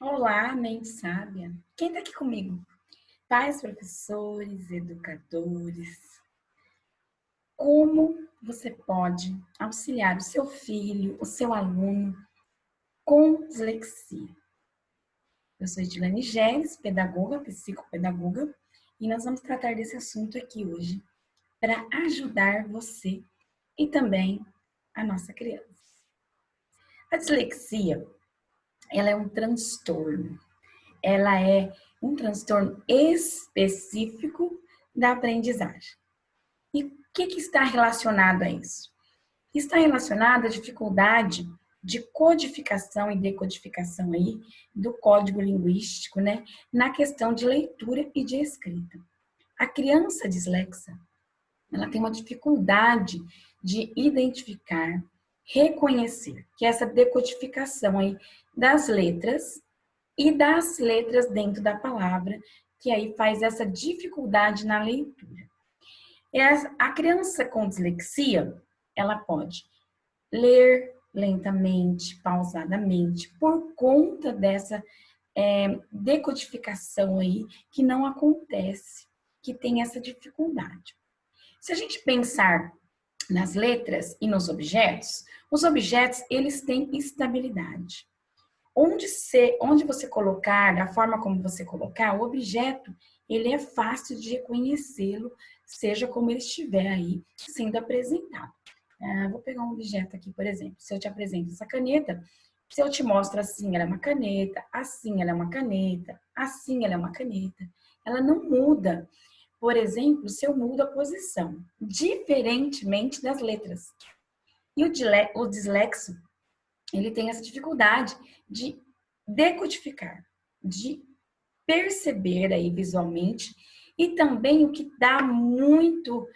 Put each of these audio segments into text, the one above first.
Olá, mente sábia. Quem está aqui comigo? Pais, professores, educadores. Como você pode auxiliar o seu filho, o seu aluno com dislexia? Eu sou Edilene Geles, pedagoga, psicopedagoga, e nós vamos tratar desse assunto aqui hoje para ajudar você e também a nossa criança. A dislexia, ela é um transtorno. Ela é um transtorno específico da aprendizagem. E o que está relacionado a isso? Está relacionado à dificuldade de codificação e decodificação aí do código linguístico, né, na questão de leitura e de escrita. A criança dislexa, ela tem uma dificuldade de identificar, reconhecer, que é essa decodificação aí das letras e das letras dentro da palavra, que aí faz essa dificuldade na leitura. A criança com dislexia, ela pode ler lentamente, pausadamente, por conta dessa decodificação aí que não acontece, que tem essa dificuldade. Se a gente pensar nas letras e nos objetos, os objetos eles têm estabilidade. Onde você colocar, da forma como você colocar, o objeto, ele é fácil de reconhecê-lo, seja como ele estiver aí sendo apresentado. Vou pegar um objeto aqui, por exemplo. Se eu te apresento essa caneta, se eu te mostro assim, ela é uma caneta, assim ela é uma caneta, assim ela é uma caneta, ela não muda. Por exemplo, se eu mudo a posição, diferentemente das letras. E o dislexo, ele tem essa dificuldade de decodificar, de perceber aí visualmente, e também o que dá muito,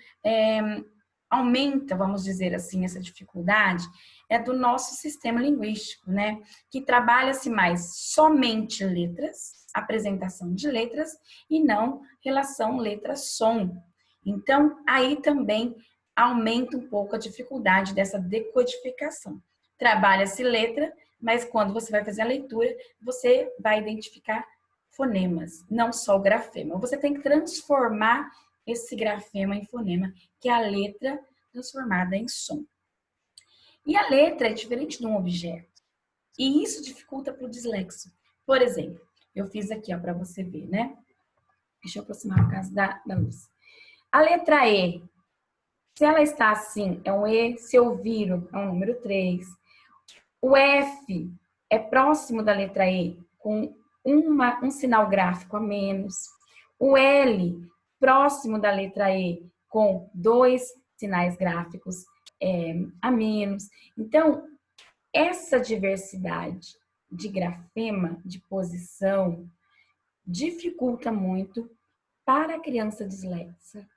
aumenta, vamos dizer assim, essa dificuldade, é do nosso sistema linguístico, né? Que trabalha-se mais somente letras, apresentação de letras, e não relação letra-som. Então, aí também aumenta um pouco a dificuldade dessa decodificação. Trabalha-se letra, mas quando você vai fazer a leitura, você vai identificar fonemas, não só o grafema. Você tem que transformar esse grafema em fonema, que é a letra transformada em som. E a letra é diferente de um objeto. E isso dificulta para o dislexo. Por exemplo, eu fiz aqui para você ver, né? Deixa eu aproximar por causa da luz. A letra E, se ela está assim, é um E, se eu viro, é um número 3. O F é próximo da letra E, com um sinal gráfico a menos. O L, próximo da letra E, com 2 sinais gráficos a menos. Então, essa diversidade de grafema, de posição, dificulta muito para a criança dislexa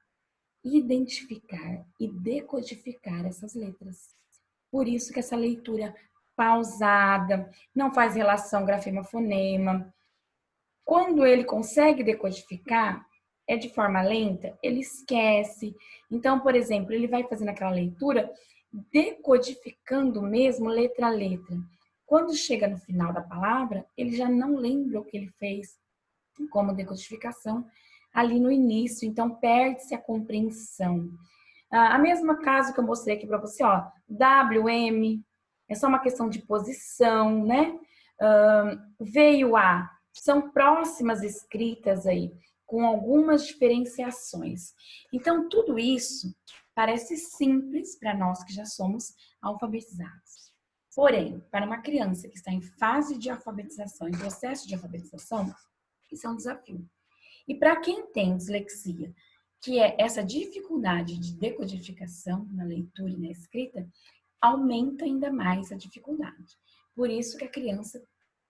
identificar e decodificar essas letras. Por isso que essa leitura pausada, não faz relação grafema-fonema. Quando ele consegue decodificar, é de forma lenta, ele esquece. Então, por exemplo, ele vai fazendo aquela leitura decodificando mesmo letra a letra. Quando chega no final da palavra, ele já não lembra o que ele fez como decodificação ali no início, então perde-se a compreensão. A mesma caso que eu mostrei aqui para você, ó, W, M, é só uma questão de posição, né? V e o A são próximas escritas aí, com algumas diferenciações. Então, tudo isso parece simples para nós que já somos alfabetizados. Porém, para uma criança que está em fase de alfabetização, em processo de alfabetização, isso é um desafio. E para quem tem dislexia, que é essa dificuldade de decodificação na leitura e na escrita, aumenta ainda mais a dificuldade. Por isso que a criança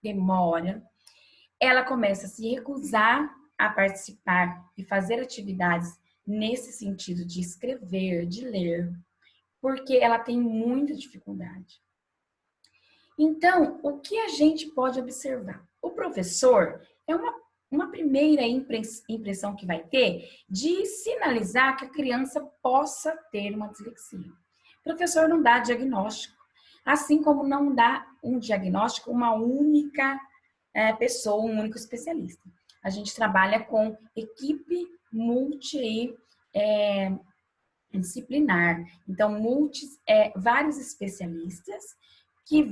demora, ela começa a se recusar a participar e fazer atividades nesse sentido de escrever, de ler, porque ela tem muita dificuldade. Então, o que a gente pode observar? O professor é uma primeira impressão que vai ter de sinalizar que a criança possa ter uma dislexia. O professor não dá diagnóstico, assim como não dá um diagnóstico, uma única pessoa, um único especialista. A gente trabalha com equipe multidisciplinar. Então, vários especialistas que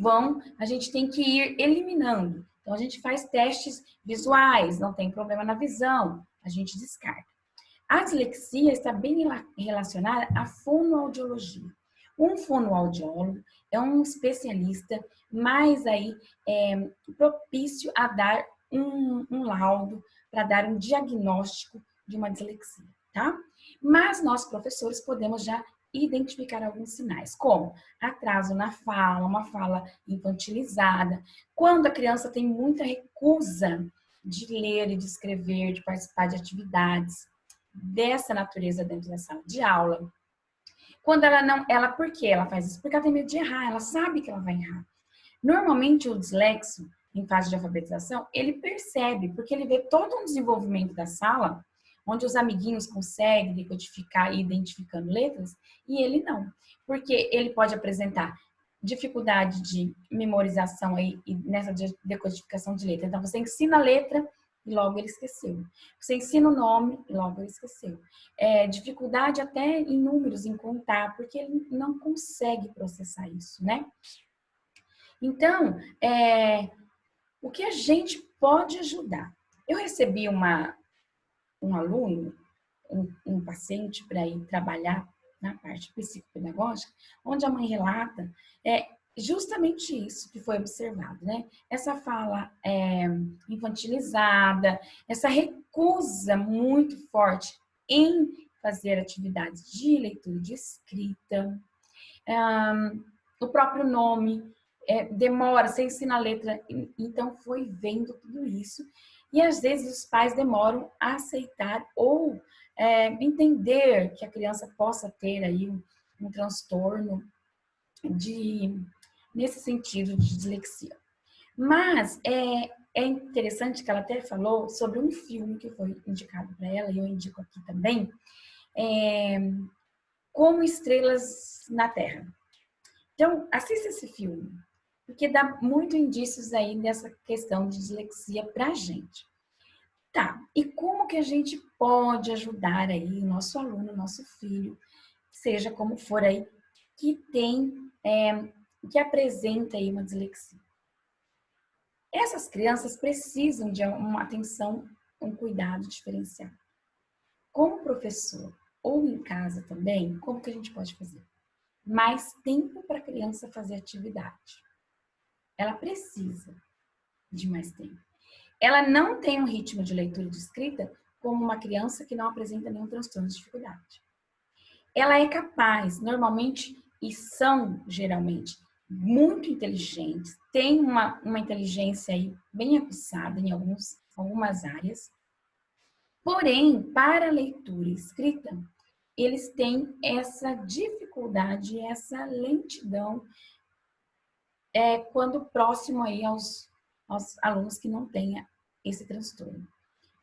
a gente tem que ir eliminando. Então, a gente faz testes visuais, não tem problema na visão, a gente descarta. A dislexia está bem relacionada à fonoaudiologia. Um fonoaudiólogo é um especialista mais propício a dar um laudo, para dar um diagnóstico de uma dislexia, tá? Mas nós, professores, podemos já identificar alguns sinais, como atraso na fala, uma fala infantilizada, quando a criança tem muita recusa de ler e de escrever, de participar de atividades dessa natureza dentro da sala de aula. Quando por que ela faz isso? Porque ela tem medo de errar, ela sabe que ela vai errar. Normalmente o dislexo, em fase de alfabetização, ele percebe, porque ele vê todo um desenvolvimento da sala, onde os amiguinhos conseguem decodificar e identificando letras, e ele não. Porque ele pode apresentar dificuldade de memorização aí, e nessa decodificação de letra. Então, você ensina a letra e logo ele esqueceu. Você ensina o nome e logo ele esqueceu. Dificuldade até em números, em contar, porque ele não consegue processar isso, né? Então, o que a gente pode ajudar? Eu recebi um aluno, um paciente para ir trabalhar na parte psicopedagógica, onde a mãe relata justamente isso que foi observado, né? Essa fala infantilizada, essa recusa muito forte em fazer atividades de leitura, de escrita, o próprio nome, demora, você ensina a letra, então foi vendo tudo isso. E às vezes os pais demoram a aceitar ou entender que a criança possa ter aí um transtorno nesse sentido de dislexia. Mas é interessante que ela até falou sobre um filme que foi indicado para ela, e eu indico aqui também, Como Estrelas na Terra. Então, assista esse filme, porque dá muito indícios aí dessa questão de dislexia pra gente. Tá, e como que a gente pode ajudar aí o nosso aluno, nosso filho, seja como for aí, que que apresenta aí uma dislexia? Essas crianças precisam de uma atenção, um cuidado diferenciado. Como professor ou em casa também, como que a gente pode fazer? Mais tempo para a criança fazer atividade. Ela precisa de mais tempo. Ela não tem um ritmo de leitura e de escrita como uma criança que não apresenta nenhum transtorno de dificuldade. Ela é capaz, normalmente, e são geralmente muito inteligentes, tem uma inteligência aí bem aguçada em algumas áreas, porém, para leitura e escrita, eles têm essa dificuldade, essa lentidão quando próximo aí aos alunos que não tenham esse transtorno.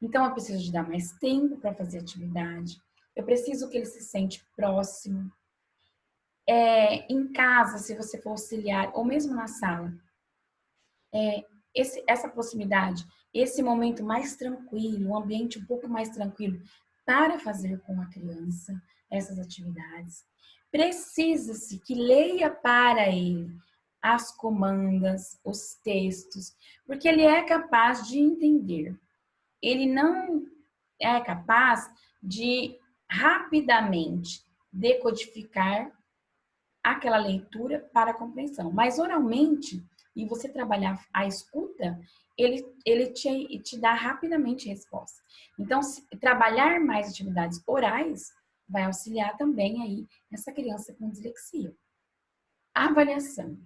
Então, eu preciso de dar mais tempo para fazer atividade, eu preciso que ele se sente próximo. Em casa, se você for auxiliar, ou mesmo na sala, essa proximidade, esse momento mais tranquilo, um ambiente um pouco mais tranquilo para fazer com a criança essas atividades. Precisa-se que leia para ele as comandas, os textos, porque ele é capaz de entender. Ele não é capaz de rapidamente decodificar aquela leitura para a compreensão. Mas oralmente, e você trabalhar a escuta, ele te dá rapidamente resposta. Então, trabalhar mais atividades orais vai auxiliar também aí essa criança com dislexia. A avaliação.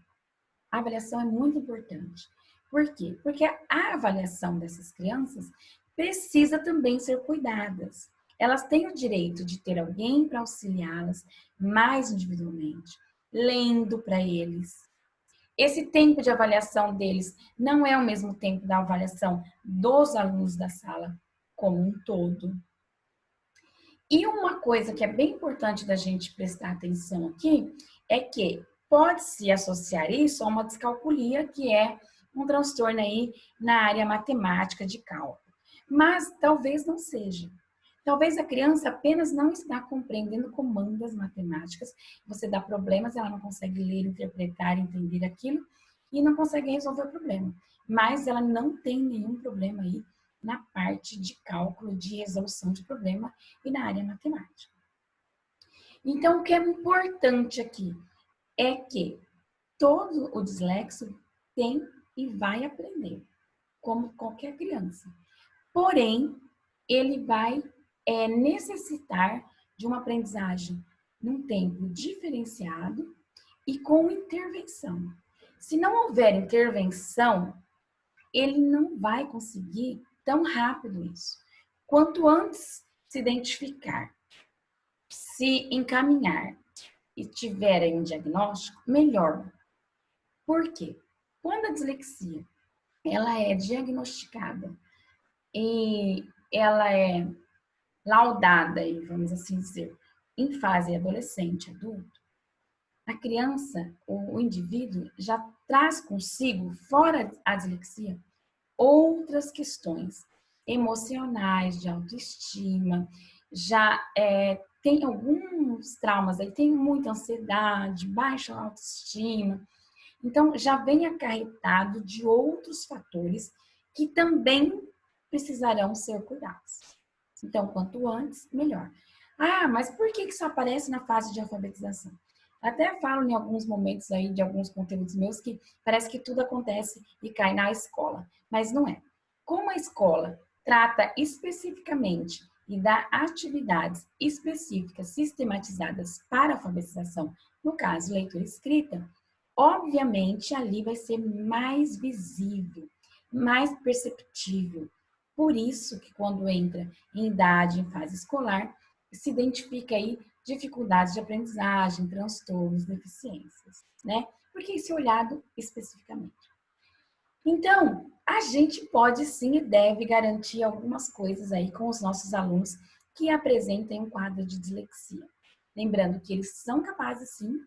A avaliação é muito importante. Por quê? Porque a avaliação dessas crianças precisa também ser cuidadas. Elas têm o direito de ter alguém para auxiliá-las mais individualmente, lendo para eles. Esse tempo de avaliação deles não é o mesmo tempo da avaliação dos alunos da sala como um todo. E uma coisa que é bem importante da gente prestar atenção aqui é que pode-se associar isso a uma descalculia, que é um transtorno aí na área matemática de cálculo. Mas talvez não seja. Talvez a criança apenas não está compreendendo comandas matemáticas. Você dá problemas, ela não consegue ler, interpretar, entender aquilo e não consegue resolver o problema. Mas ela não tem nenhum problema aí na parte de cálculo, de resolução de problema e na área matemática. Então, o que é importante aqui é que todo o dislexo tem e vai aprender, como qualquer criança. Porém, ele vai necessitar de uma aprendizagem num tempo diferenciado e com intervenção. Se não houver intervenção, ele não vai conseguir tão rápido isso. Quanto antes se identificar, se encaminhar e tiver aí um diagnóstico, melhor. Por quê? Quando a dislexia ela é diagnosticada e ela é laudada, vamos assim dizer, em fase adolescente, adulto, a criança, o indivíduo, já traz consigo, fora a dislexia, outras questões emocionais, de autoestima, já tem alguns traumas aí, tem muita ansiedade, baixa autoestima. Então, já vem acarretado de outros fatores que também precisarão ser cuidados. Então, quanto antes, melhor. Ah, mas por que isso aparece na fase de alfabetização? Até falo em alguns momentos aí de alguns conteúdos meus que parece que tudo acontece e cai na escola, mas não é. Como a escola trata especificamente e dá atividades específicas sistematizadas para a alfabetização, no caso, leitura e escrita, obviamente ali vai ser mais visível, mais perceptível. Por isso que quando entra em idade, em fase escolar, se identifica aí dificuldades de aprendizagem, transtornos, deficiências, né? Porque isso é olhado especificamente. Então, a gente pode sim e deve garantir algumas coisas aí com os nossos alunos que apresentem um quadro de dislexia. Lembrando que eles são capazes sim,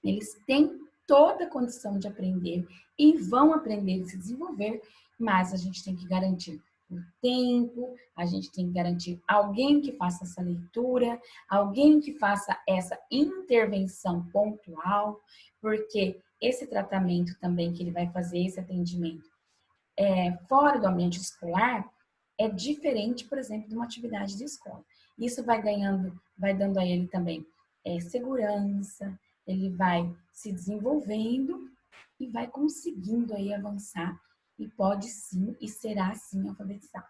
eles têm toda a condição de aprender e vão aprender e se desenvolver, mas a gente tem que garantir o tempo, a gente tem que garantir alguém que faça essa leitura, alguém que faça essa intervenção pontual, porque esse tratamento também que ele vai fazer, esse atendimento fora do ambiente escolar, é diferente, por exemplo, de uma atividade de escola. Isso vai ganhando, vai dando a ele também segurança, ele vai se desenvolvendo e vai conseguindo aí avançar e pode sim e será sim alfabetizado.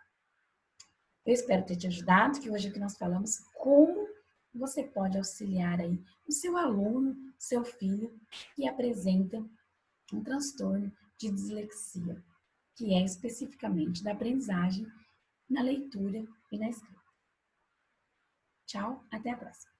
Eu espero ter te ajudado, que hoje aqui nós falamos como você pode auxiliar aí o seu aluno, seu filho, que apresenta um transtorno de dislexia, que é especificamente da aprendizagem na leitura e na escrita. Tchau, até a próxima.